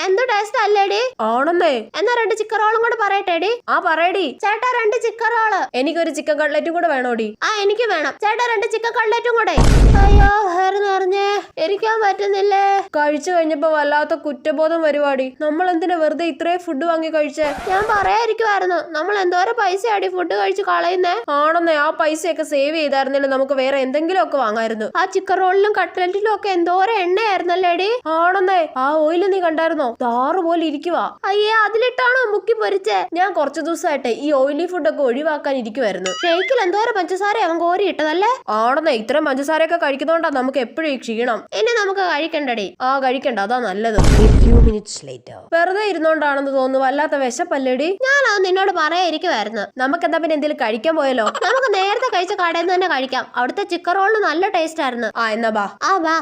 എന്ത് ടേസ്റ്റ് അല്ലേടി? ആണെന്നേ. എന്നാ 2 ചിക്കൻ റോളും കൂടെ പറയട്ടേടി. ആ പറയടി. ചേട്ടാ 2 ചിക്കൻ റോള്. എനിക്കൊരു ചിക്കൻ കട്ട്ലറ്റും കൂടെ വേണോടി. ആ എനിക്ക് വേണം. ചേട്ടാ 2 ചിക്കൻ കട്ട്ലറ്റും കൂടെ. അയ്യോ പറഞ്ഞേ ഇരിക്കാൻ പറ്റുന്നില്ലേ. കഴിച്ചു കഴിഞ്ഞപ്പോ വല്ലാത്ത കുറ്റബോധം വരുവാടി. നമ്മൾ എന്തിനാ വെറുതെ ഇത്രയും ഫുഡ് വാങ്ങി കഴിച്ചേ? ഞാൻ പറയാതിരിക്കുവായിരുന്നു, നമ്മൾ എന്തോരം പൈസയാടി ഫുഡ് കഴിച്ച് കളയുന്നേ. ആണെന്നേ. ആ പൈസയൊക്കെ സേവ് ചെയ്തായിരുന്നില്ല നമുക്ക് വേറെ എന്തെങ്കിലും ഒക്കെ വാങ്ങായിരുന്നു. ആ ചിക്കൻ റോളിലും കട്ട്ലറ്റിലും ഒക്കെ എന്തോരം എണ്ണയായിരുന്നല്ലേടി. ആണെന്നേ. ആ ഓയില് നീ കണ്ടായിരുന്നോ? താറ് പോലെ ഇരിക്കുവാ. അയ്യേ അതിലിട്ടാണോ മുക്കി പൊരിച്ചേ? ഞാൻ കുറച്ചു ദിവസമായിട്ട് ഈ ഓയിലി ഫുഡൊക്കെ ഒഴിവാക്കാൻ ഇരിക്കുവായിരുന്നു. ഷെയ്ക്കിൽ എന്തോരം പഞ്ചസാര അവൻ കോരി ഇട്ടതല്ലേ. ആണെന്നേ. ഇത്രയും പഞ്ചസാരയൊക്കെ കഴിക്കുന്നോണ്ടാ നമുക്ക് എപ്പോഴും ഈ ക്ഷീണം. ഇനി നമുക്ക് കഴിക്കണ്ടടി. ആ കഴിക്കണ്ട, അതാ നല്ലത്. വെറുതെ ഇരുന്നോണ്ടാണെന്ന് തോന്നുന്നു. വല്ലാത്ത വിശപ്പല്ലേടി. ഞാനത് നിന്നോട് പറയാതിരിക്കുവായിരുന്നു. നമുക്കെന്താ പിന്നെ എന്തെങ്കിലും കഴിക്കാൻ പോയല്ലോ? നമുക്ക് നേരത്തെ കഴിച്ച കടയിൽ നിന്ന് തന്നെ കഴിക്കാം. അവിടുത്തെ ചിക്കൻ റോളിന് നല്ല ടേസ്റ്റ് ആയിരുന്നു. ആ എന്നാ ബാ. ആ വാ.